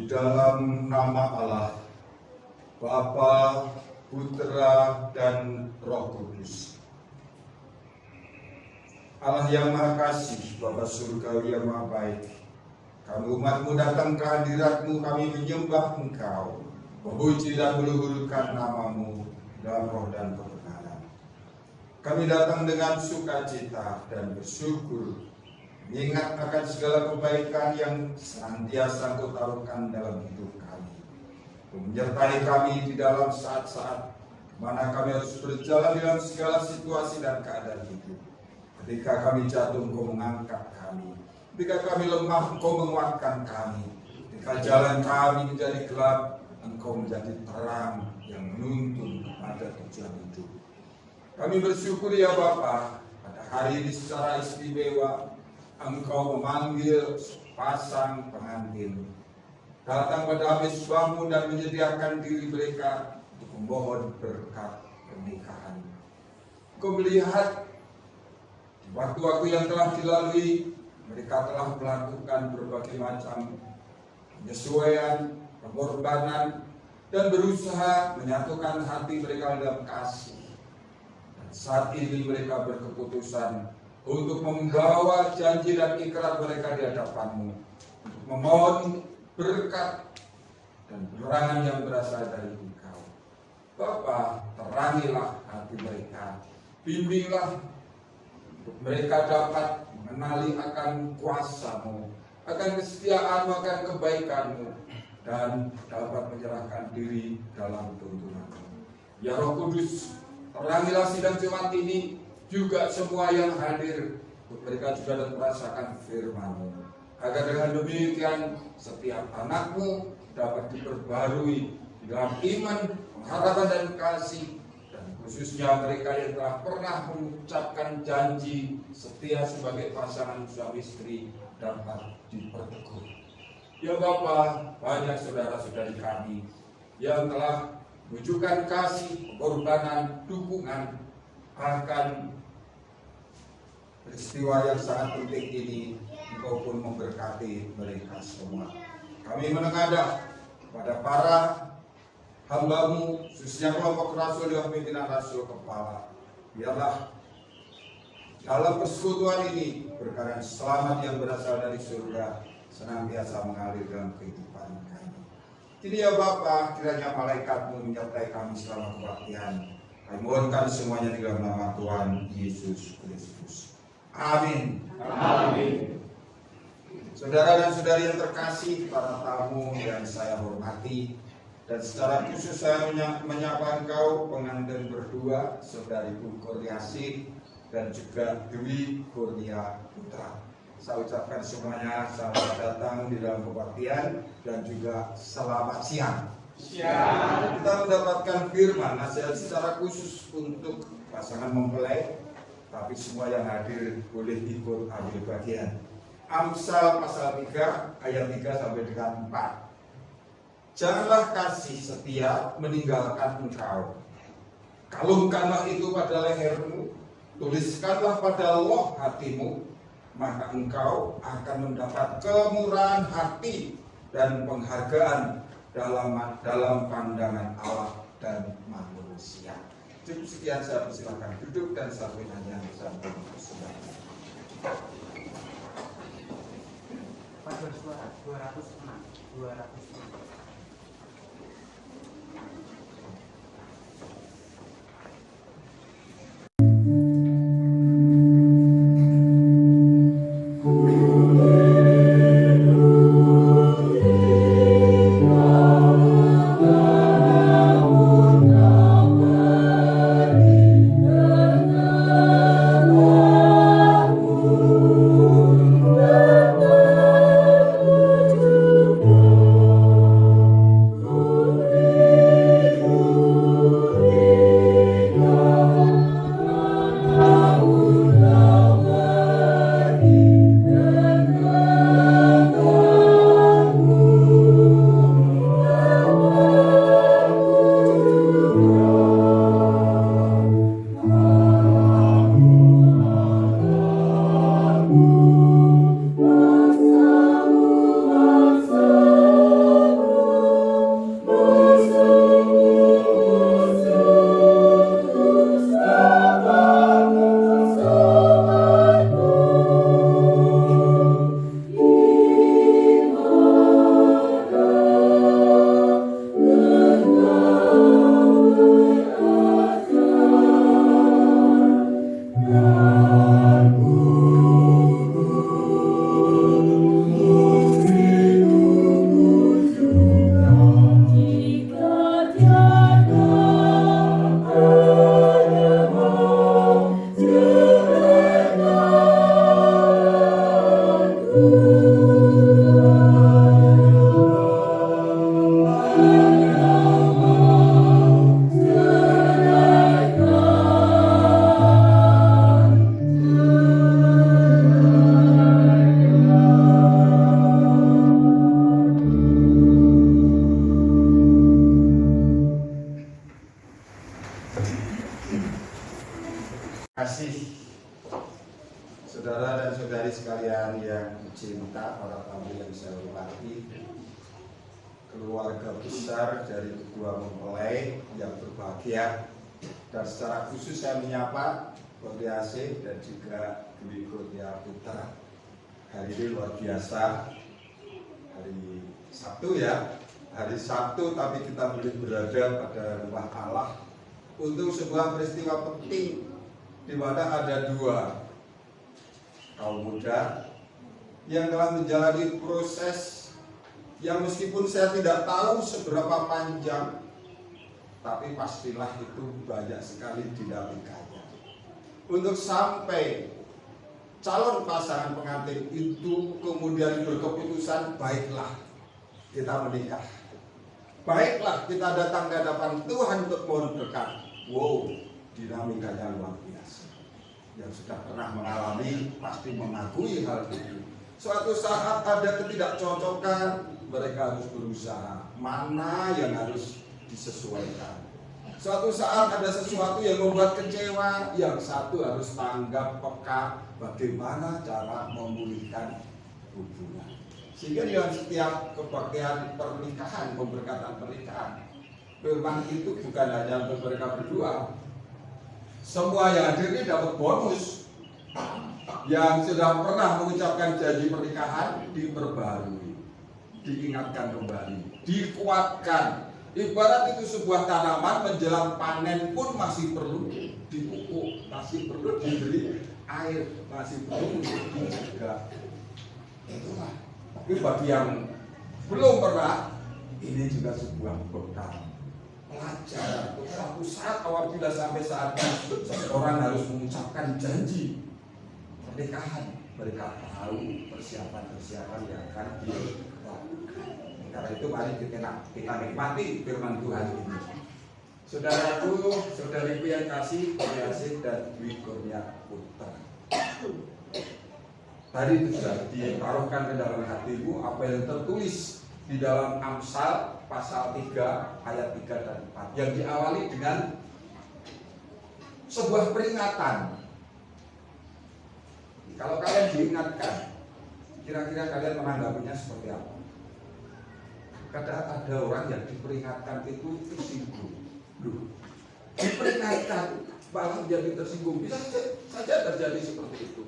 Di dalam nama Allah, Bapa, Putra, dan Roh Kudus. Allah yang Maha Kasih, Bapa Surgawi yang Maha Baik, kami umat-Mu datang ke hadirat-Mu, kami menyembah Engkau, memuji dan meluhurkan nama-Mu dalam roh dan kebenaran. Kami datang dengan sukacita dan bersyukur, mengingat akan segala kebaikan yang senantiasa Engkau taruhkan dalam hidup kami, menyertai kami di dalam saat-saat mana kami harus berjalan dalam segala situasi dan keadaan hidup. Ketika kami jatuh, Engkau mengangkat kami. Ketika kami lemah, Engkau menguatkan kami. Ketika jalan kami menjadi gelap, Engkau menjadi terang yang menuntun kepada tujuan hidup. Kami bersyukur ya Bapa, pada hari ini secara istimewa Engkau memanggil pasang pengantin datang pada hamba-Mu dan menyediakan diri mereka untuk memohon berkat pernikahan. Engkau melihat di waktu-waktu yang telah dilalui, mereka telah melakukan berbagai macam penyesuaian, pengorbanan, dan berusaha menyatukan hati mereka dalam kasih. Dan saat ini mereka berkeputusan untuk membawa janji dan ikrar mereka di hadapan-Mu, untuk memohon berkat dan penerangan yang berasal dari Engkau. Bapa, terangilah hati mereka, bimbinglah untuk mereka dapat mengenali akan kuasa-Mu, akan kesetiaan-Mu, akan kebaikan-Mu, dan dapat menyerahkan diri dalam tuntunan-Mu. Ya Roh Kudus, terangilah sidang Jumat ini, juga semua yang hadir, untuk mereka juga dapat merasakan firman-Mu, agar dengan demikian setiap anak-Mu dapat diperbarui di dalam iman, pengharapan, dan kasih. Khususnya mereka yang telah pernah mengucapkan janji setia sebagai pasangan suami istri dapat diperteguh. Ya Bapa, banyak saudara-saudari kami yang telah menunjukkan kasih, pengorbanan, dukungan, bahkan peristiwa yang sangat penting ini Engkau pun memberkati mereka semua. Kami menengadah pada para hamba-Mu, khususnya kelompok rasul dan pimpinan rasul kepala. Biarlah dalam persekutuan ini berkat selamat yang berasal dari surga senantiasa mengalir dalam kehidupan kami. Jadi ya Bapa, kiranya malaikat-Mu menyertai kami selama kebaktian. Kami mohonkan semuanya di dalam nama Tuhan Yesus Kristus. Amin. Amin. Saudara dan saudari yang terkasih, para tamu yang saya hormati, dan secara khusus saya menyapa engkau pengantin berdua, saudariku Kurniasih dan juga Dwi Kurnia Putra. Saya ucapkan semuanya selamat datang di dalam kebaktian dan juga selamat siang. Siang. Kita mendapatkan firman nasihat secara khusus untuk pasangan mempelai, tapi semua yang hadir boleh ikut ambil bagian. Amsal pasal 3 ayat 3 sampai dengan 4. Janganlah kasih setia meninggalkan engkau. Kalungkanlah itu pada lehermu, tuliskanlah pada loh hatimu, maka engkau akan mendapat kemurahan hati dan penghargaan dalam pandangan Allah dan manusia. Cukup sekian, saya persilakan duduk dan sampaikan yang sampai saudara. Suara 206. keluarga besar dari kedua mempelai yang berbahagia, dan secara khusus saya menyapa Kurnia Asih dan juga Dwi Kurnia Putra. Hari ini luar biasa, hari Sabtu ya, hari Sabtu tapi kita boleh berada pada rumah Allah untuk sebuah peristiwa penting di mana ada dua kaum muda yang telah menjalani proses yang meskipun saya tidak tahu seberapa panjang, tapi pastilah itu banyak sekali dinamikanya untuk sampai calon pasangan pengantin itu kemudian berkeputusan, baiklah kita menikah, baiklah kita datang ke hadapan Tuhan untuk mohon berkat. Wow, dinamikanya luar biasa. Yang sudah pernah mengalami pasti mengakui hal itu. Suatu saat ada ketidakcocokan, mereka harus berusaha mana yang harus disesuaikan. Suatu saat ada sesuatu yang membuat kecewa, yang satu harus tanggap peka bagaimana cara memulihkan hubungan. Sehingga dalam setiap kebaktian pernikahan, pemberkatan pernikahan, firman itu bukan hanya untuk mereka berdua. Semua yang hadir ini dapat bonus. Yang sudah pernah mengucapkan janji pernikahan diperbarui, diingatkan kembali, dikuatkan. Ibarat itu sebuah tanaman menjelang panen pun masih perlu dipupuk, masih perlu diberi air, masih perlu dijaga. Itulah. Tapi bagi yang belum pernah, ini juga sebuah bekal, pelajaran. Suatu saat apabila sampai saatnya seseorang harus mengucapkan janji pernikahan, mereka tahu persiapan-persiapan yang akan dilakukan. Karena itu mari kita nikmati firman Tuhan ini. Saudaraku, saudariku yang kasih, Kurnia Asih dan Dwi Kurnia Putra. Tadi itu sudah ditaruhkan ke dalam hatimu apa yang tertulis di dalam Amsal pasal 3 ayat 3 dan 4 yang diawali dengan sebuah peringatan. Kalau kalian diingatkan, kira-kira kalian menanggapinya seperti apa? Kadang ada orang yang diperingatkan itu tersinggung. Loh, diperingatkan malah menjadi tersinggung. Bisa saja terjadi seperti itu.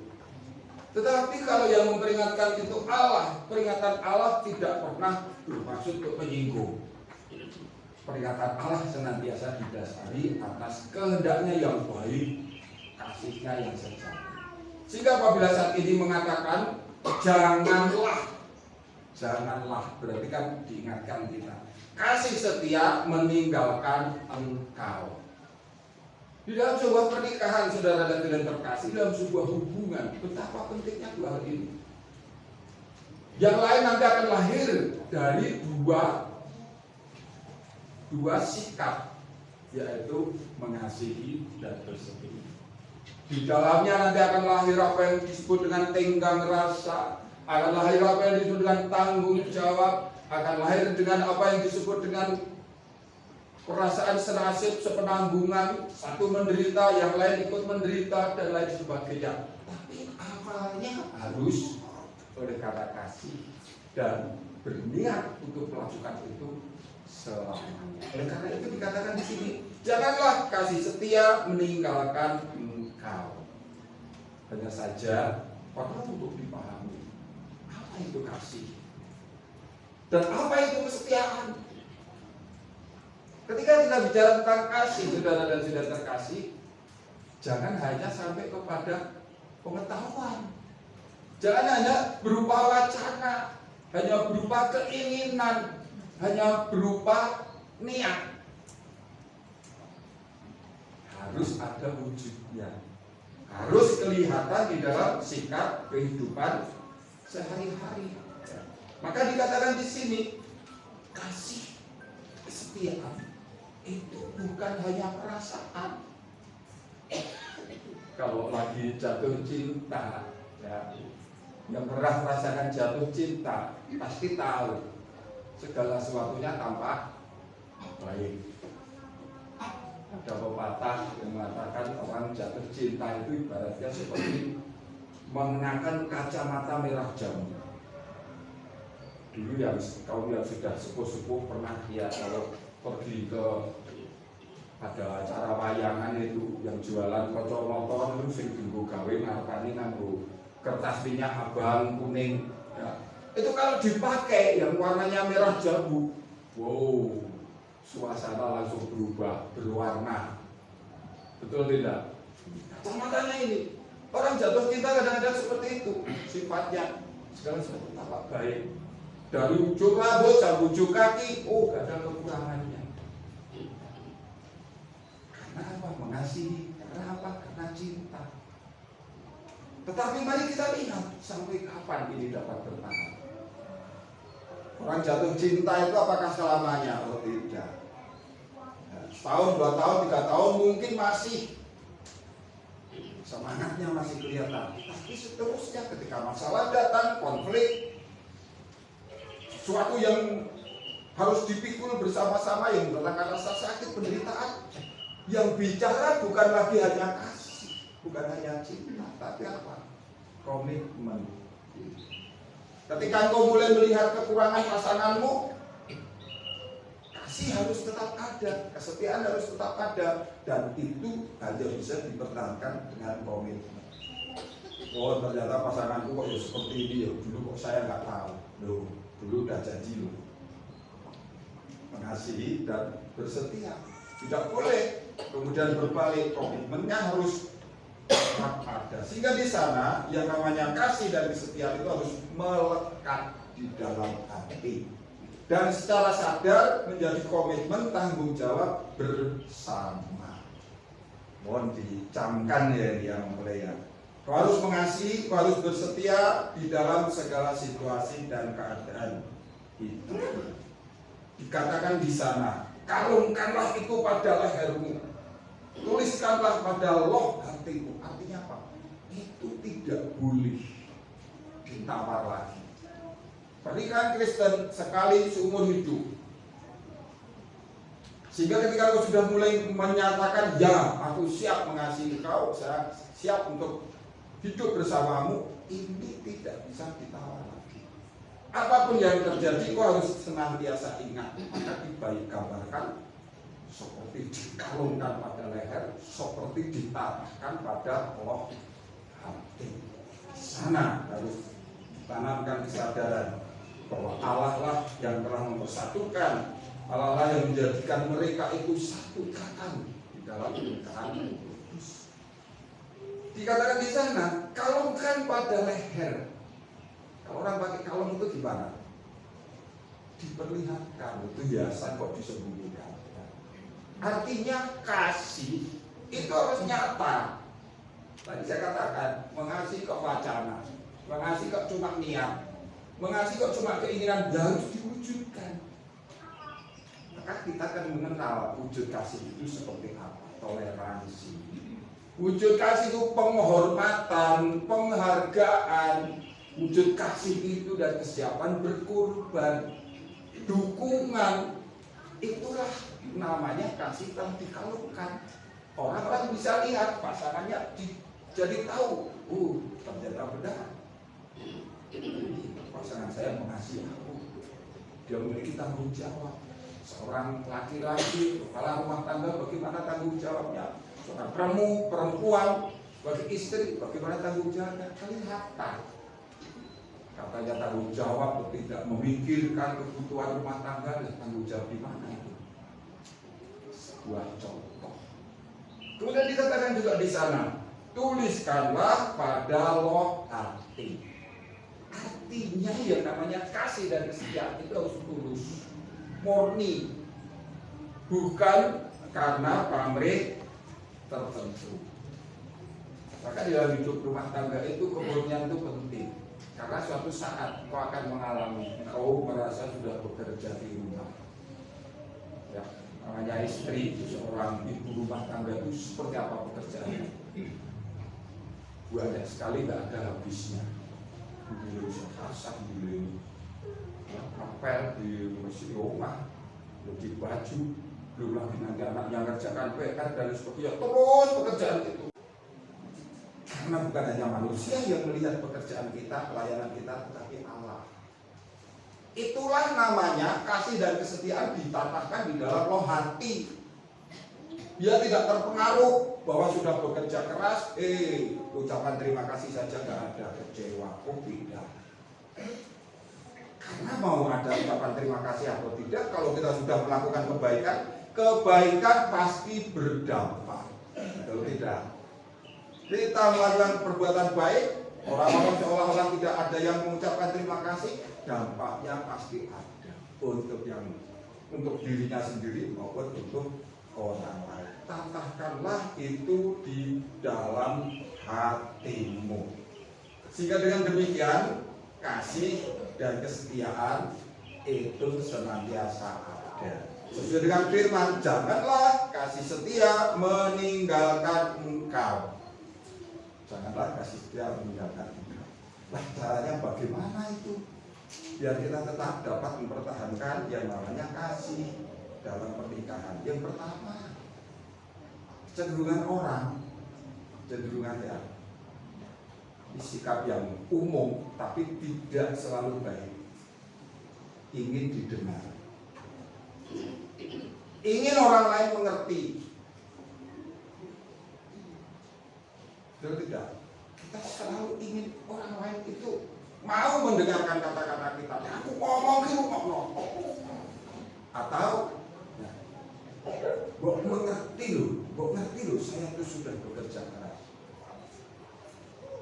Tetapi kalau yang memperingatkan itu Allah, peringatan Allah tidak pernah bermaksud untuk menyinggung. Peringatan Allah senantiasa didasari atas kehendaknya yang baik, kasihnya yang sejati. Sehingga apabila saat ini mengatakan janganlah, berarti kan diingatkan kita. Kasih setia meninggalkan engkau. Di dalam sebuah pernikahan, saudara dan saudara terkasih, dalam sebuah hubungan, betapa pentingnya dua hal ini. Yang lain nanti akan lahir dari dua sikap, yaitu mengasihi dan bersetia. Di dalamnya nanti akan lahir apa yang disebut dengan tenggang rasa, akan lahir apa yang disebut dengan tanggung jawab, akan lahir dengan apa yang disebut dengan perasaan senasib, sepenanggungan, satu menderita, yang lain ikut menderita, dan lain sebagainya. Tapi awalnya harus oleh kata kasih dan berniat untuk melakukan itu selamanya. Oleh karena itu dikatakan di sini, janganlah kasih setia meninggalkan engkau. Hanya saja perlu untuk dipahami apa itu kasih dan apa itu kesetiaan. Ketika kita bicara tentang kasih, saudara dan saudara terkasih, jangan hanya sampai kepada pengetahuan, jangan hanya berupa wacana, hanya berupa keinginan, hanya berupa niat. Harus ada wujudnya, harus kelihatan di dalam sikap kehidupan sehari-hari. Maka dikatakan di sini, kasih, kesetiaan itu bukan hanya perasaan. Kalau lagi jatuh cinta, ya, yang pernah merasakan jatuh cinta pasti tahu segala sesuatunya tampak baik. Ada pepatah yang mengatakan orang jatuh cinta itu ibaratnya seperti mengenakan kacamata merah jambu. Dulu yang kaum yang sudah sepuh-sepuh pernah ya kalau pergi ke ada acara wayangan itu yang jualan kocok motor itu sing dienggo gawe ngarepane nganggo kertas minyak abang kuning ya. Itu kalau dipakai yang warnanya merah jambu, wow, suasana langsung berubah, berwarna. Betul tidak? Kacamatanya ini orang jatuh cinta kadang-kadang seperti itu sifatnya, segala sesuatu tampak baik. Dari ujung rambut sampai ujung kaki, oh gak ada kekurangannya. Karena apa? Mengasihi. Karena apa? Karena cinta. Tetapi mari kita lihat sampai kapan ini dapat bertahan. Orang jatuh cinta itu apakah selamanya? Oh tidak. Setahun, 2 tahun, 3 tahun mungkin masih semangatnya masih kelihatan. Tapi seterusnya ketika masalah datang, konflik, sesuatu yang harus dipikul bersama-sama yang mendatangkan rasa sakit, penderitaan, yang bicara bukan lagi hanya kasih, bukan hanya cinta, tapi apa? Komitmen. Ketika engkau mulai melihat kekurangan pasanganmu, kasih harus tetap ada, kesetiaan harus tetap ada, dan itu hanya bisa dipertahankan dengan komitmen. Oh ternyata pasanganku kok ya seperti ini ya, dulu kok saya nggak tahu. Loh, dulu udah janji loh. Mengasihi dan bersetia. Tidak boleh kemudian berbalik, komitmennya harus tetap ada. Sehingga di sana yang namanya kasih dan kesetiaan itu harus melekat di dalam hati. Dan secara sadar menjadi komitmen tanggung jawab bersama. Mohon dicamkan ya yang mulia. Kau harus mengasihi, kau harus bersetia di dalam segala situasi dan keadaan. Itu dikatakan di sana, kalungkanlah itu pada lehermu, tuliskanlah pada loh hatimu. Artinya apa? Itu tidak boleh ditawar lagi. Pernikahan Kristen sekali seumur hidup. Sehingga ketika kau sudah mulai menyatakan, ya aku siap mengasihi kau, saya siap untuk hidup bersamamu, ini tidak bisa ditawar lagi. Apapun yang terjadi, kau harus senantiasa ingat. Maka dibaik gambarkan seperti dikalungkan pada leher, seperti ditanamkan pada loh hati. Di sana harus ditanamkan kesadaran bahwa Allah lah yang telah mempersatukan, Allah lah yang menjadikan mereka itu satu ikatan di dalam pernikahan kudus. Dikatakan di sana, kalungkan pada leher. Kalau orang pakai kalung itu gimana? Diperlihatkan, itu biasa kok disembunyikan. Artinya kasih itu harus nyata. Tadi saya katakan, mengasihi kok wacana, mengasihi kok cuma niat, mengasihi kok cuma keinginan, harus diwujudkan. Maka kita akan mengenal wujud kasih itu seperti apa. Toleransi. Wujud kasih itu penghormatan, penghargaan. Wujud kasih itu dan kesiapan berkorban, dukungan. Itulah namanya kasih yang dikalungkan. Orang-orang bisa lihat pasangannya jadi tahu, ternyata benar. Pasangan saya mengasihi aku. Dia memiliki tanggung jawab. Seorang laki-laki, kepala rumah tangga, bagaimana tanggung jawabnya? Seorang perempuan, bagi istri, bagaimana tanggung jawabnya? Kelihatan. Katanya tanggung jawab tidak memikirkan kebutuhan rumah tangga, dan tanggung jawab di mana itu? Sebuah contoh. Kemudian dikatakan juga di sana, tuliskanlah pada loh hati. Artinya yang namanya kasih dan kesetiaan itu harus tulus, murni, bukan karena pamrih tertentu. Maka dalam hidup rumah tangga itu kemurnian itu penting. Karena suatu saat kau akan mengalami, kau merasa sudah bekerja di rumah. Ya, namanya istri, seorang ibu rumah tangga itu seperti apa pekerjaannya? Banyak sekali nggak ada habisnya. Di masak, di apel, di bersih rumah, di baju, belum lagi nanti anaknya ngerjakan PR dan sebagainya. Terus pekerjaan itu. Karena bukan hanya manusia yang melihat pekerjaan kita, pelayanan kita, tetapi Allah. Itulah namanya kasih dan kesetiaan ditatahkan di dalam loh hati. Dia tidak terpengaruh bahwa sudah bekerja keras, ucapan terima kasih saja nggak ada, kecewa, kok tidak. Karena mau ada ucapan terima kasih atau tidak, kalau kita sudah melakukan kebaikan, kebaikan pasti berdampak. Kalau tidak, kita melakukan perbuatan baik, orang-orang seolah-olah tidak ada yang mengucapkan terima kasih, dampaknya pasti ada untuk dirinya sendiri maupun untuk orang lain. Tatahkanlah itu di dalam hatimu, sehingga dengan demikian kasih dan kesetiaan itu senantiasa ada. Sesuai dengan firman, janganlah kasih setia meninggalkan engkau. Janganlah kasih setia meninggalkan engkau. Nah, caranya bagaimana itu? Biar kita tetap dapat mempertahankan yang namanya kasih dalam pernikahan. Yang pertama, cenderungan orang, cenderungannya sikap yang umum tapi tidak selalu baik. Ingin didengar, ingin orang lain mengerti. Betul tidak? Kita selalu ingin orang lain itu mau mendengarkan kata-kata kita. Aku ngomong gitu ngomong. Atau Bok mengerti loh, saya itu sudah bekerja keras.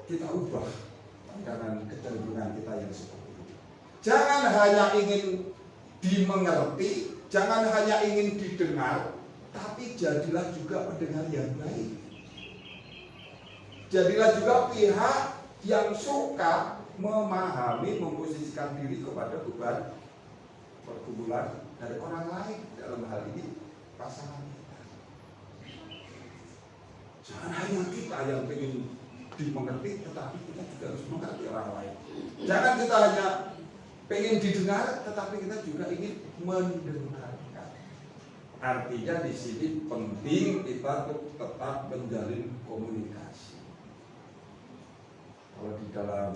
Kita ubah pandangan kecenderungan kita yang seperti itu. Jangan hanya ingin dimengerti, jangan hanya ingin didengar, tapi jadilah juga pendengar yang baik. Jadilah juga pihak yang suka memahami, memposisikan diri kepada beban pergumulan dari orang lain, dalam hal ini pasangan kita. Jangan hanya kita yang ingin dimengerti, tetapi kita juga harus mengerti orang lain. Jangan kita hanya ingin didengar, tetapi kita juga ingin mendengarkan. Artinya di sini penting kita tetap menjalin komunikasi. Kalau di dalam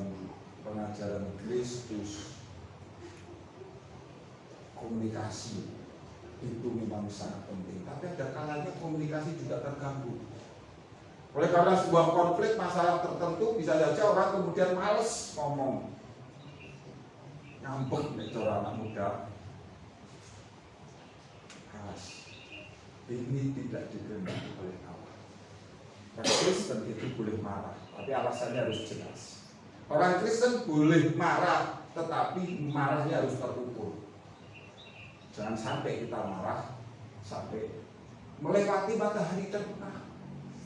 pengajaran Kristus, komunikasi itu memang sangat penting. Tapi ada kalanya komunikasi juga terganggu. Oleh karena sebuah konflik masalah tertentu, bisa saja orang kemudian males ngomong, ngambek nih orang anak muda. Ini tidak dikehendaki oleh Allah. Orang Kristen itu boleh marah, tapi alasannya harus jelas. Orang Kristen boleh marah, tetapi marahnya harus terukur. Jangan sampai kita marah sampai melewati matahari terbenam.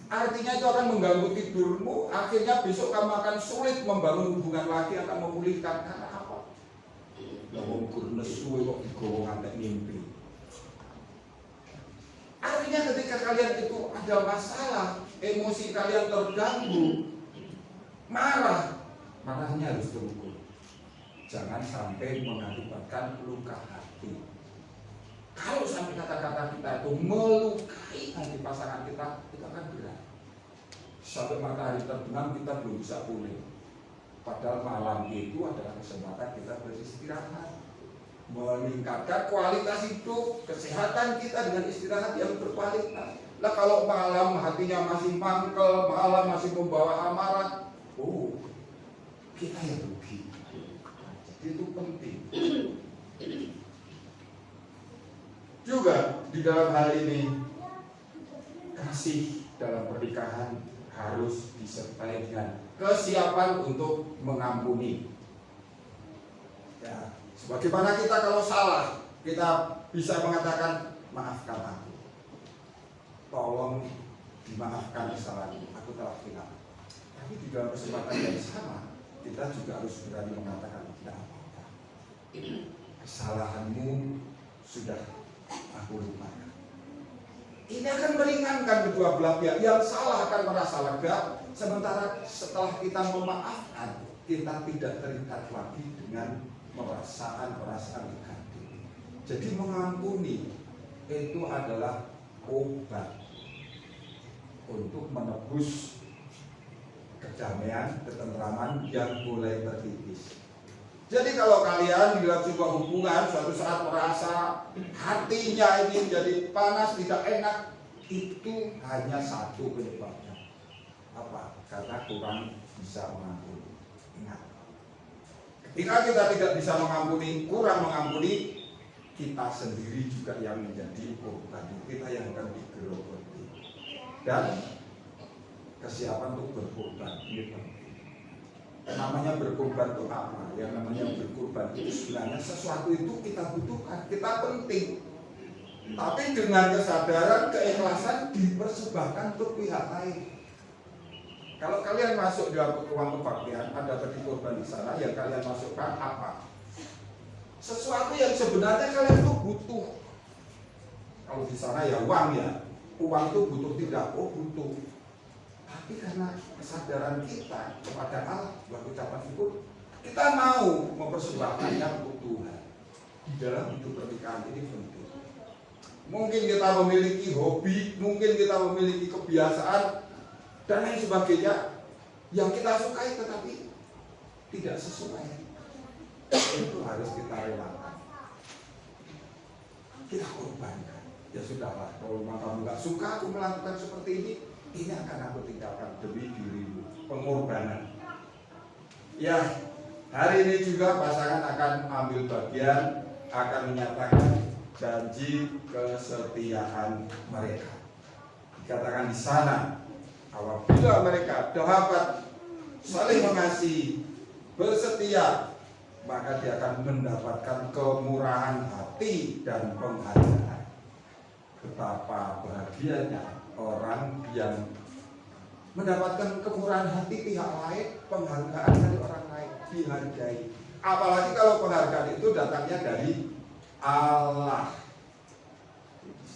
Artinya itu akan mengganggu tidurmu. Akhirnya besok kamu akan sulit membangun hubungan lagi, akan memulihkan. Karena apa? Ngomong kurnes suwe kok digowo ngantek mimpi. Artinya ketika kalian itu ada masalah, emosi kalian terganggu, marahnya harus terukur. Jangan sampai mengakibatkan luka hati. Kalau sampai kata-kata kita itu melukai hati pasangan kita, itu akan berat. Sampai matahari terbenam kita belum bisa pulih. Padahal malam itu adalah kesempatan kita beristirahat, meningkatkan kualitas hidup, kesehatan kita dengan istirahat yang berkualitas. Lah kalau malam hatinya masih mangkel, malam masih membawa amarah, kita yang rugi. Jadi itu penting. Juga di dalam hal ini, kasih dalam pernikahan harus disertai dengan kesiapan untuk mengampuni. Ya, sebagaimana kita kalau salah, kita bisa mengatakan maafkan aku, tolong dimaafkan kesalahanku, aku telah hilang. Tapi di dalam kesempatan yang sama, kita juga harus berani mengatakan tidak apa-apa. Kesalahanmu sudah aku lupakan. Ini akan meringankan kedua belah pihak. Yang salah akan merasa lega, sementara setelah kita memaafkan, kita tidak terikat lagi dengan perasaan negatif. Jadi mengampuni itu adalah obat untuk menebus kedamaian, ketentraman yang mulai terkikis. Jadi kalau kalian di dalam sebuah hubungan suatu saat merasa hatinya ini menjadi panas, tidak enak, itu hanya satu penyebabnya. Apa? Karena kurang bisa mengampuni. Ingat, ketika kita tidak bisa mengampuni, kurang mengampuni, kita sendiri juga yang menjadi korban, kita yang akan digerogoti. Dan kesiapan untuk berkorban ini penting. Namanya berkorban itu apa? Yang namanya berkorban itu sebenarnya sesuatu itu kita butuhkan, kita penting. Tapi dengan kesadaran, keikhlasan dipersembahkan untuk pihak lain. Kalau kalian masuk dalam ruang kebaktian, ada bagi korban di sana, yang kalian masukkan apa? Sesuatu yang sebenarnya kalian itu butuh. Kalau di sana ya uang ya, uang itu butuh tidak? Oh butuh. Tapi karena kesadaran kita kepada Allah, sebuah ucapan syukur, kita mau mempersembahkannya untuk Tuhan. Di dalam hidup pernikahan ini penting. Mungkin kita memiliki hobi, mungkin kita memiliki kebiasaan dan lain sebagainya yang kita sukai tetapi tidak sesuai. Itu harus kita relakan. Kita korbankan. Ya sudahlah, kalau memang kamu nggak suka aku melakukan seperti ini akan aku tinggalkan demi dirimu. Pengorbanan. Ya, hari ini juga pasangan akan ambil bagian, akan menyatakan janji kesetiaan mereka. Dikatakan di sana, apabila mereka dapat saling mengasihi, bersetia, maka dia akan mendapatkan kemurahan hati dan penghargaan. Betapa bahagianya orang yang mendapatkan kemurahan hati pihak lain, penghargaan dari orang lain, dihargai. Apalagi kalau penghargaan itu datangnya dari Allah.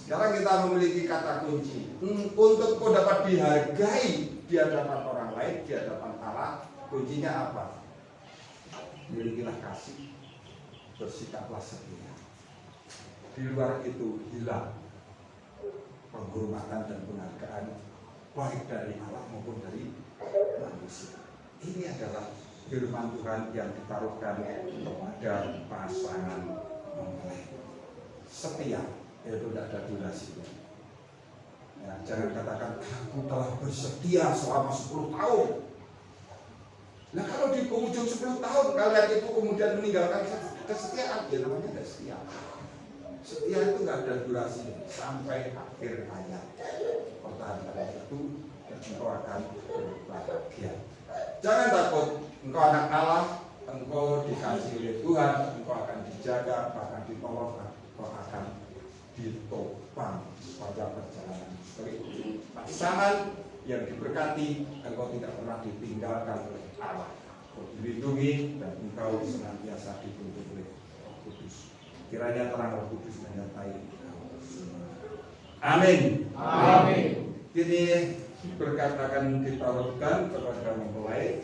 Sekarang kita memiliki kata kunci untuk kau dapat dihargai di hadapan orang lain, di hadapan Allah. Kuncinya apa? Milikilah kasih, bersikaplah setia. Di luar itu hilang penghormatan dan penghargaan baik dari Allah maupun dari manusia. Ini adalah firman Tuhan yang ditaruhkan kepada pasangan mempelai. Setia, yaitu tidak ada durasinya. Ya, jangan katakan aku telah bersetia selama 10 tahun. Nah kalau di ujung 10 tahun kalian itu kemudian meninggalkan kesetiaan, ya namanya tidak setia. Setia itu nggak ada durasi sampai akhir hayat. Pertahankan itu dan engkau akan berbahagia. Jangan takut, engkau anak Allah, engkau dikasih oleh Tuhan, engkau akan dijaga, bahkan ditolong, engkau akan ditopang pada perjalanan. Sebagai pasangan yang diberkati, engkau tidak pernah ditinggalkan oleh Allah. Engkau dilindungi dan engkau senantiasa dituntun oleh Roh Kudus. Kiranya terang Roh Kudus menyertai engkau semua. Amin. Amin. Kini berkat akan ditaruhkan kepada mempelai.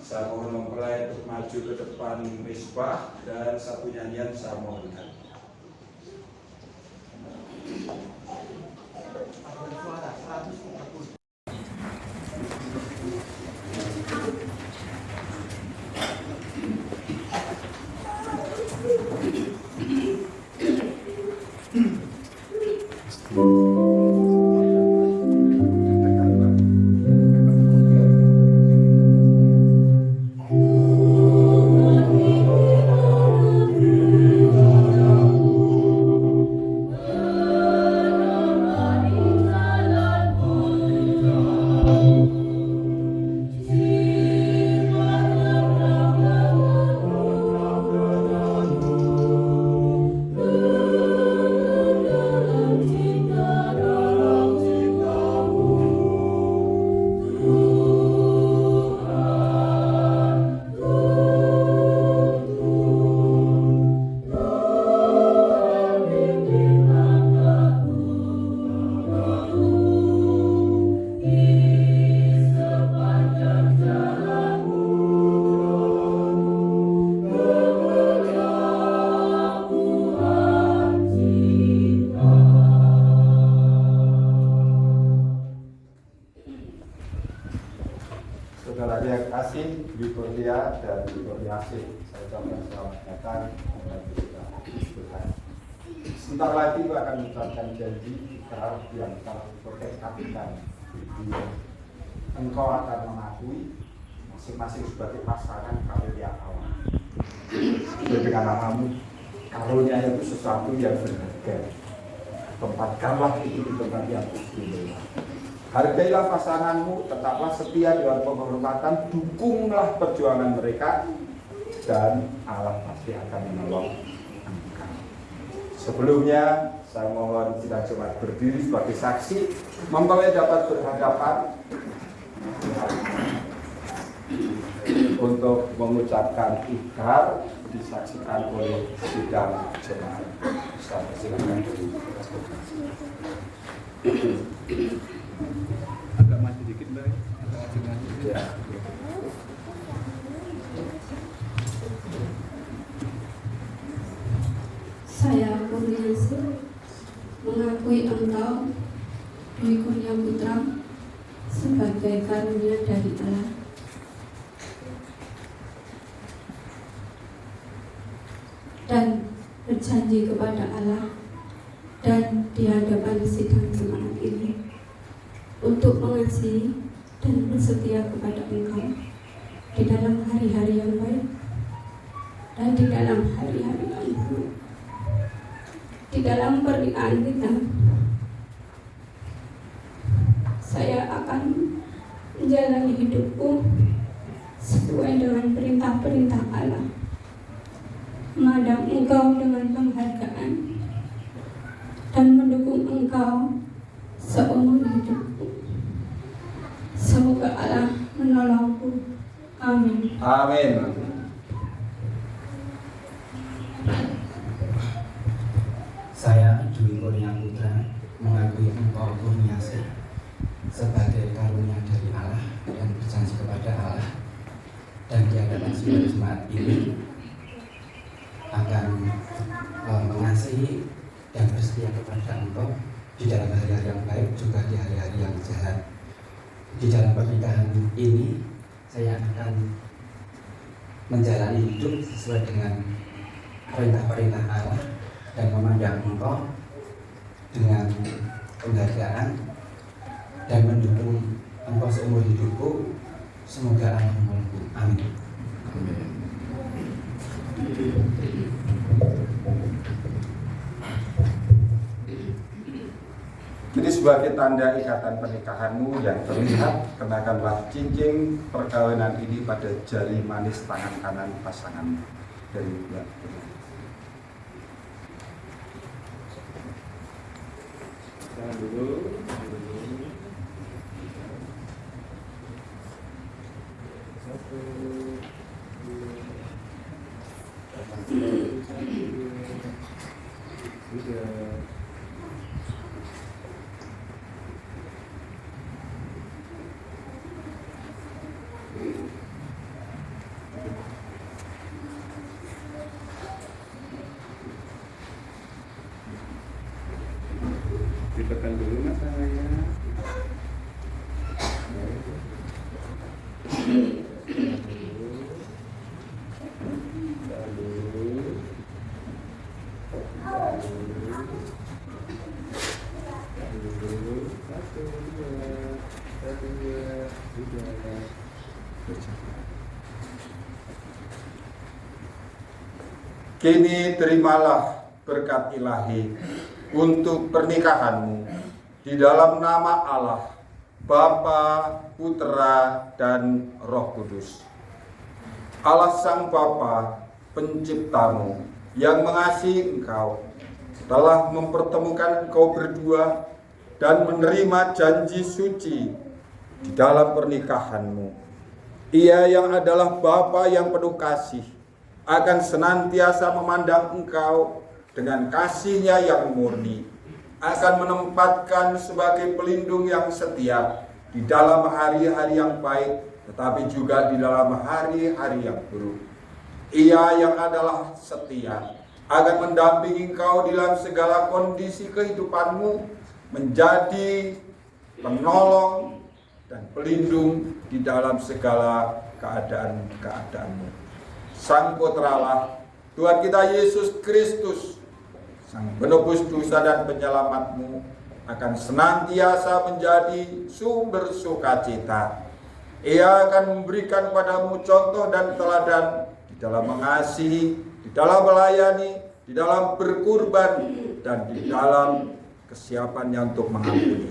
Saya mohon mempelai untuk maju ke depan misbah dan satu nyanyian saya mohonkan. Suara 130. Oh Sebentar lagi Gue akan mengucapkan janji ikrar yang telah bertekadkan. Engkau akan mengakui masing-masing sebagai pasangan karunia Allah. Dengan namamu, karunia itu sesuatu yang berharga. Tempatkanlah itu di tempat yang istimewa. Hargailah pasanganmu, tetaplah setia dengan penghormatan, dukunglah perjuangan mereka, dan Allah pasti akan menolong engkau. Sebelumnya, saya mohon kita jemaat berdiri sebagai saksi, mempelai dapat berhadapan untuk mengucapkan ikrar disaksikan oleh sidang jemaat. Silakan. Agak maju dikit Mbak, agak maju. Ya. Saya Kurniasi mengakui engkau Dwi Kurnia Putra sebagai karunia dari Allah dan berjanji kepada Allah dan di hadapan sidang jemaat ini untuk mengasihi dan bersetia kepada engkau di dalam hari-hari yang baik dan di dalam hari-hari yang buruk. Di dalam pernikahan kita, saya akan menjalani hidupku sesuai dengan perintah-perintah Allah, menghadap engkau dengan penghargaan dan mendukung engkau seumur hidupku. Semoga Allah menolongku. Amin. Amin. Saya Dwi Kurnia Putra mengakui engkau Kurniasi sebagai karunia dari Allah dan berjanji kepada Allah dan di hadapan sidang jemaat ini akan mengasihi dan bersetia kepada engkau di dalam hari-hari yang baik juga di hari-hari yang jahat. Di dalam pernikahan ini saya akan menjalani hidup sesuai dengan perintah-perintah Allah dan memandang engkau dengan penghargaan dan mendukung engkau seumur hidupku. Semoga Allah menolongku. Amin. Jadi sebagai tanda ikatan pernikahanmu yang terlihat, kenakanlah cincin perkawinan ini pada jari manis tangan kanan pasanganmu. Dari pihak pernikahan. Jangan dulu. Satu, dua, tiga. Ditekan dulu matanya. Kini terimalah berkat ilahi untuk pernikahanmu di dalam nama Allah, Bapa, Putra, dan Roh Kudus. Allah Sang Bapa, penciptamu yang mengasihi engkau, telah mempertemukan engkau berdua dan menerima janji suci di dalam pernikahanmu. Ia yang adalah Bapa yang penuh kasih akan senantiasa memandang engkau dengan kasih-Nya yang murni, akan menempatkan sebagai pelindung yang setia di dalam hari-hari yang baik, tetapi juga di dalam hari-hari yang buruk. Ia yang adalah setia akan mendampingi engkau dalam segala kondisi kehidupanmu, menjadi penolong dan pelindung di dalam segala keadaan-keadaanmu. Sang Putralah Tuhan kita Yesus Kristus Sang penebus dosa dan penyelamatmu akan senantiasa menjadi sumber sukacita. Ia akan memberikan padamu contoh dan teladan di dalam mengasihi, di dalam melayani, di dalam berkurban, dan di dalam kesiapannya untuk mengampuni.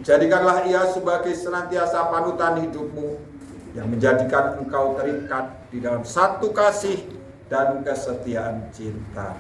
Jadikanlah ia sebagai senantiasa panutan hidupmu yang menjadikan engkau terikat di dalam satu kasih dan kesetiaan cinta.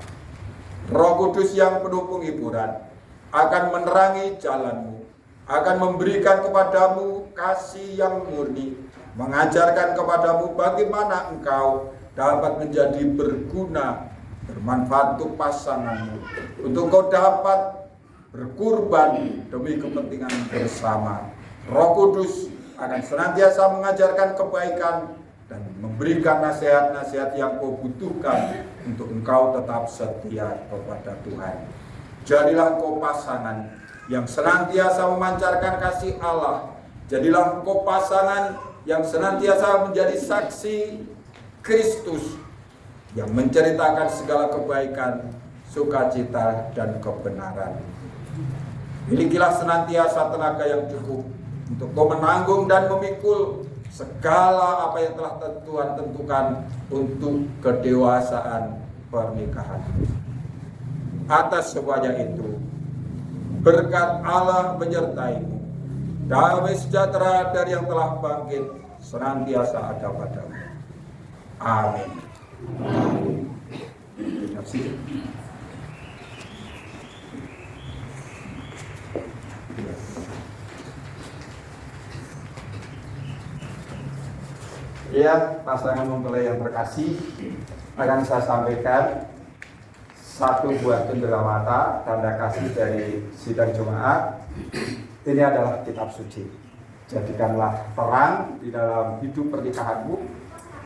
Roh Kudus yang penuh penghiburan akan menerangi jalanmu, akan memberikan kepadamu kasih yang murni, mengajarkan kepadamu bagaimana engkau dapat menjadi berguna, bermanfaat untuk pasanganmu, untuk kau dapat berkurban demi kepentingan bersama. Roh Kudus akan senantiasa mengajarkan kebaikan dan memberikan nasihat-nasihat yang kau butuhkan untuk engkau tetap setia kepada Tuhan. Jadilah engkau pasangan yang senantiasa memancarkan kasih Allah. Jadilah engkau pasangan yang senantiasa menjadi saksi Kristus yang menceritakan segala kebaikan, sukacita, dan kebenaran. Milikilah senantiasa tenaga yang cukup untuk kau menanggung dan memikul segala apa yang telah Tuhan tentukan untuk kedewasaan pernikahan. Atas semuanya itu, berkat Allah menyertaimu. Damai sejahtera dari yang telah bangkit senantiasa ada padamu. Amin. Ya, pasangan mempelai yang terkasih, akan saya sampaikan satu buah cenderamata tanda kasih dari sidang Jumat. Ini adalah kitab suci. Jadikanlah terang di dalam hidup pernikahanmu.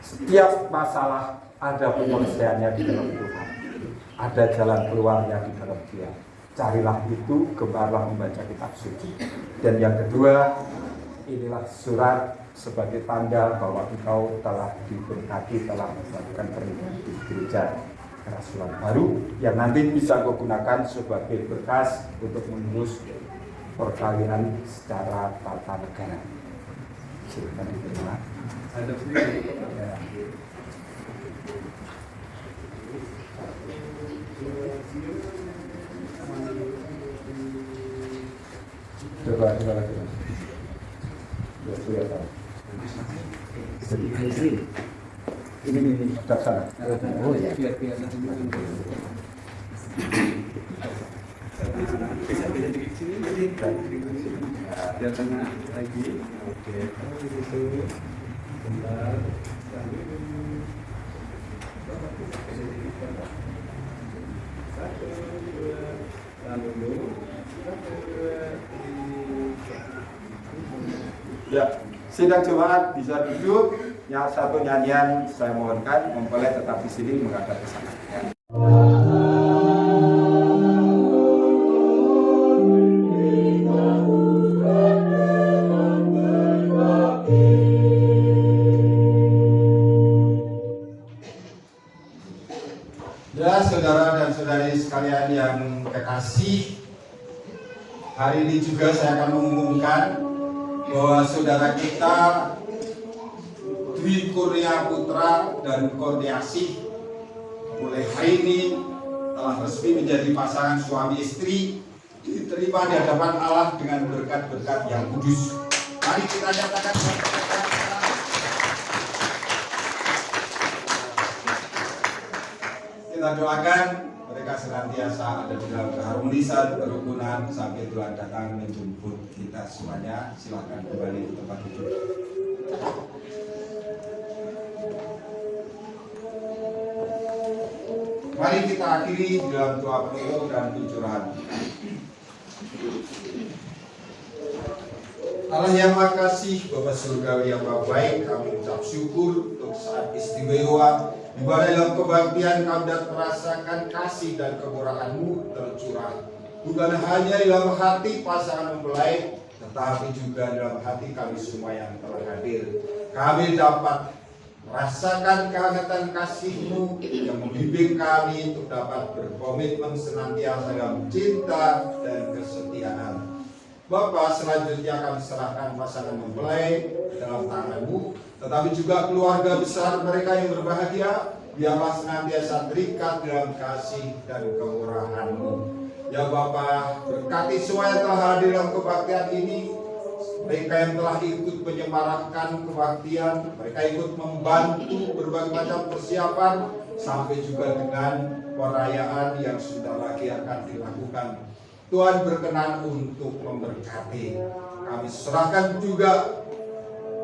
Setiap masalah ada penyelesaiannya di dalam Tuhan. Ada jalan keluarnya di dalam Dia. Carilah itu, gembarlah membaca kitab suci. Dan yang kedua, inilah surat sebagai tanda bahwa engkau telah diberkati, telah melakukan pernikahan di gereja Kerasulan baru yang nanti bisa kau gunakan sebagai berkas untuk mengurus perkawinan secara tata negara. Silakan diterima. Ada sendiri. Ya. Coba lagi. Ya, ini sebelah sana. Oh ya. Biar bisa dikit sini jadi biar tengah lagi. Oke. Di situ. Bentar. Satu, dua, tahan dulu. Satu, dua, tiga. Ya, sidang Jumat bisa duduk. Yang satu nyanyian saya mohonkan mempelai tetap di sini menghadap ke sana. Ya. Ya, saudara dan saudari sekalian yang kekasih, hari ini juga saya akan mengumumkan bahwa saudara kita Dwi Kurnia Putra dan Kurniasih mulai hari ini telah resmi menjadi pasangan suami istri, diterima di hadapan Allah dengan berkat-berkat yang kudus. Mari kita nyatakan kita doakan mereka senantiasa ada di dalam keharmonisan, kerukunan sampai Tuhan datang menjemput kita semuanya. Silakan kembali ke tempat duduk. Mari kita akhiri dalam doa penutup dan pencurahan. Allah yang Maha Kasih, Bapa Surgawi yang Maha Baik, kami ucap syukur untuk saat istimewa di mana dalam kebaktian kami dapat merasakan kasih dan kemurahan-Mu tercurah. Bukan hanya di dalam hati pasangan mempelai, tetapi juga dalam hati kami semua yang telah hadir. Kami dapat Rasakan kehangatan kasih-Mu yang membimbing kami untuk dapat berkomitmen senantiasa dalam cinta dan kesetiaan. Bapa, selanjutnya kami serahkan pasangan mempelai dalam tangan-Mu, tetapi juga keluarga besar mereka yang berbahagia, biarlah senantiasa terikat dalam kasih dan kemurahan-Mu. Ya Bapa, berkati semua yang telah hadir dalam kebaktian ini, mereka yang telah ikut menyemarakkan kebaktian, mereka ikut membantu berbagai macam persiapan, sampai juga dengan perayaan yang sudah lagi akan dilakukan. Tuhan berkenan untuk memberkati. Kami serahkan juga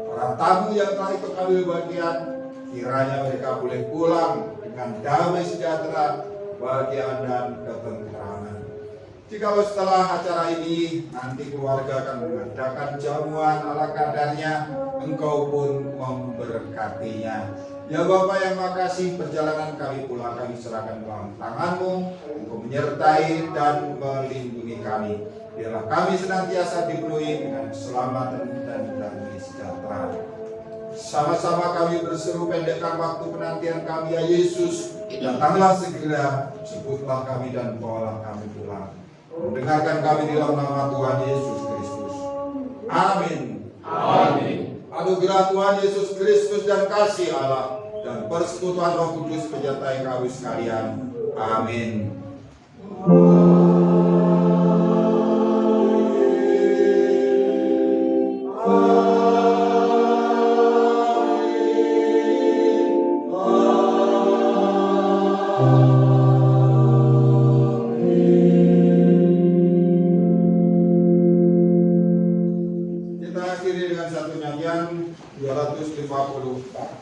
para tamu yang telah ikut ambil bagian, kiranya mereka boleh pulang dengan damai sejahtera, kebahagiaan dan ketentraman. Jikalau setelah acara ini nanti keluarga akan mengadakan jamuan ala kadarnya, Engkau pun memberkatinya. Ya Bapa yang makasih, perjalanan kami pulang kami serahkan dalam tangan-Mu, Engkau menyertai dan melindungi kami. Biarlah kami senantiasa dipenuhi dengan keselamatan dan damai sejahtera. Sama-sama kami berseru, pendekkan waktu penantian kami, ya Yesus, datanglah segera, jemputlah kami dan bawalah kami pulang. Mendengarkan kami di dalam nama Tuhan Yesus Kristus. Amin. Amin. Anugerah Tuhan Yesus Kristus dan kasih Allah dan persekutuan Roh Kudus menyertai kami sekalian. Amin. Kita akhiri dengan satu nyanyian 254.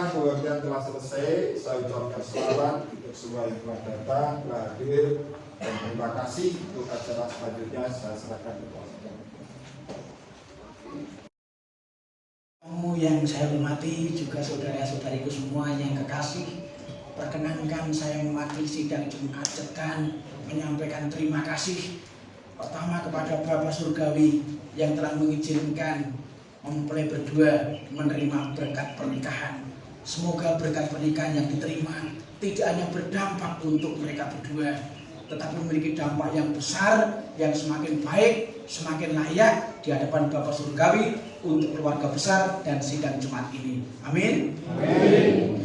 Kebaktian telah selesai. Saya ucapkan selamat untuk semua yang telah datang, telah hadir, dan terima kasih. Untuk acara selanjutnya saya serahkan ke kuasa. Kamu yang saya hormati, juga saudara-saudariku semua yang kekasih, perkenankan saya mewakili sidang Jumat Cetan menyampaikan terima kasih pertama kepada Bapa Surgawi yang telah mengizinkan mempelai berdua menerima berkat pernikahan. Semoga berkat pernikahan yang diterima tidak hanya berdampak untuk mereka berdua, tetapi memiliki dampak yang besar, yang semakin baik, semakin layak di hadapan Bapa Surgawi untuk keluarga besar dan sidang Jumat ini. Amin. Amin.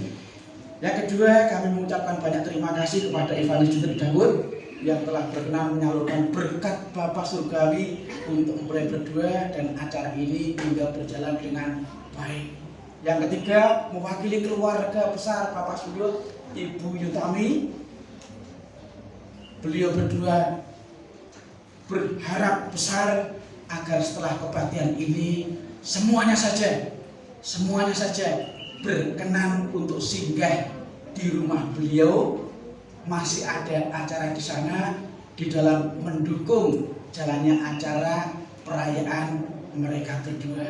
Yang kedua, kami mengucapkan banyak terima kasih kepada Evangelis Daud yang telah berkenan menyalurkan berkat Bapa Surgawi untuk mempelai berdua, dan acara ini hingga berjalan dengan baik. Yang ketiga, mewakili keluarga besar Bapak Suyut, Ibu Yutami, beliau berdua berharap besar agar setelah kebaktian ini semuanya saja berkenan untuk singgah di rumah beliau. Masih ada acara di sana di dalam mendukung jalannya acara perayaan mereka berdua.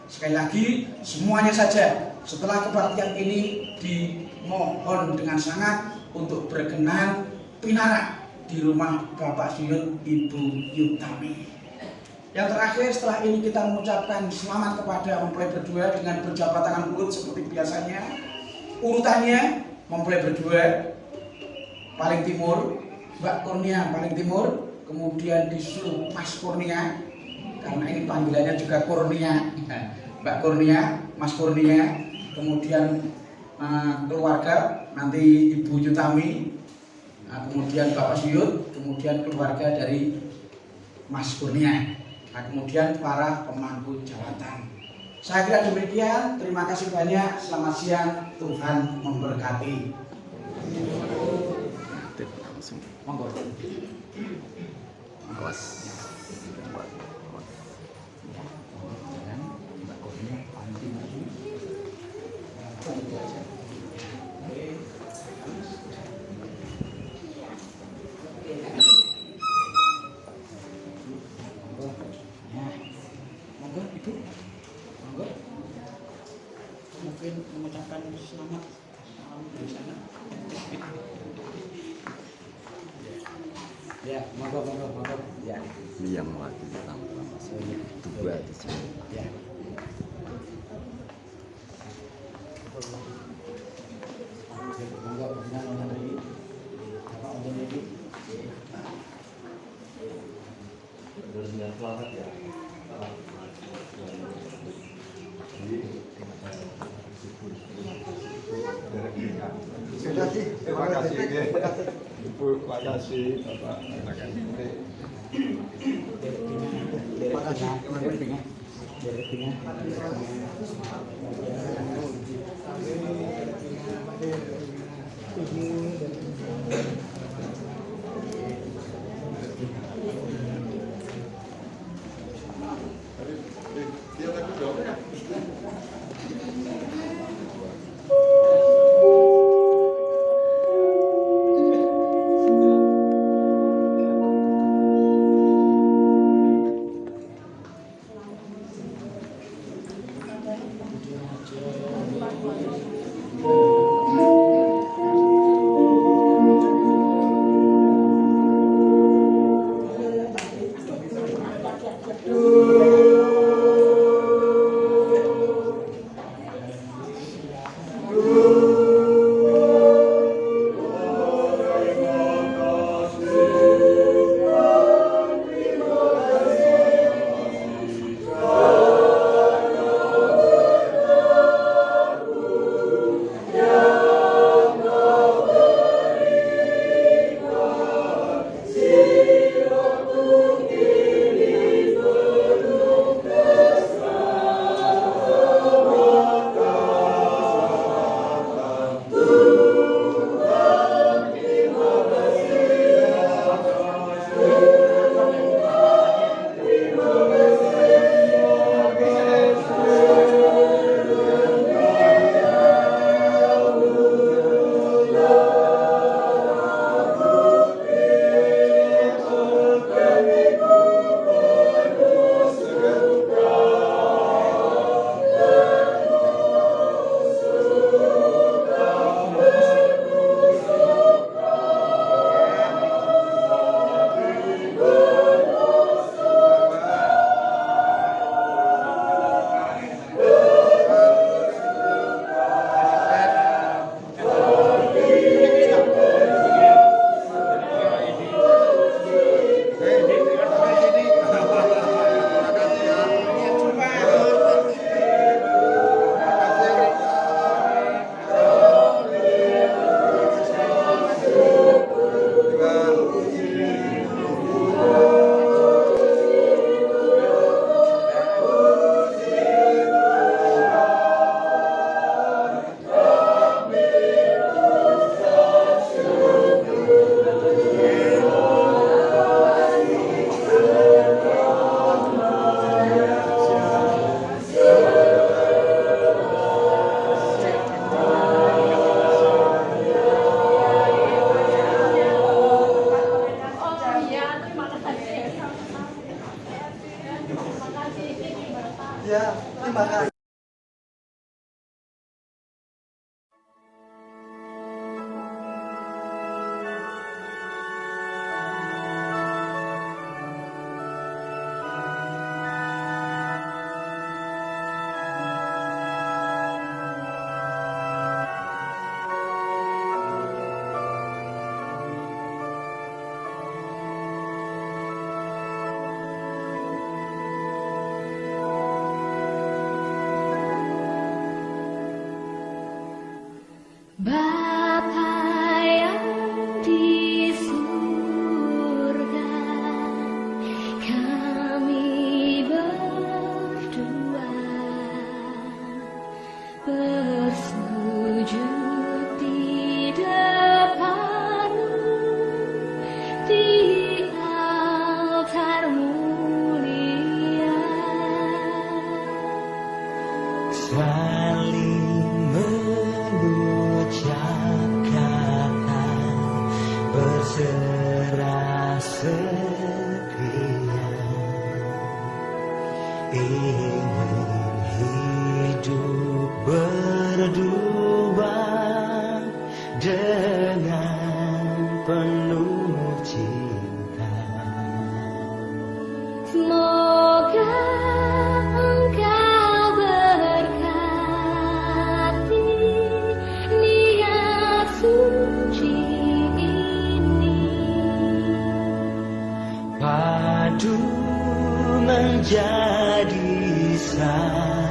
Sekali lagi, semuanya saja setelah kebaktian ini dimohon dengan sangat untuk berkenan pinara di rumah Bapak Suyut, Ibu Yutami. Yang terakhir, setelah ini kita mengucapkan selamat kepada mempelai berdua dengan berjabat tangan mulut seperti biasanya. Urutannya, mempelai berdua paling timur, Mbak Kurnia paling timur, kemudian disusul Mas Kurnia, karena ini panggilannya juga Kurnia. Mbak Kurnia, Mas Kurnia, kemudian keluarga, nanti Ibu Yutami, kemudian Bapak Suyut, kemudian keluarga dari Mas Kurnia, kemudian para pemangku jabatan. Saya kira demikian, terima kasih banyak, selamat siang, Tuhan memberkati. Monggo. Awas. Monggo Ibu. Monggo. Mungkin mengucapkan selamat dari sana. Ya, monggo. Ya. Ini yang mewakili tamu-tamu saya dua di sini. Ya. Monggo benar lagi. Bapak untuk lagi. Selamat ya. Terima kasih. Ibu, terima kasih. Bapak, terima kasih. Terima kasih. Ya, terima kasih. padu menjadi satu.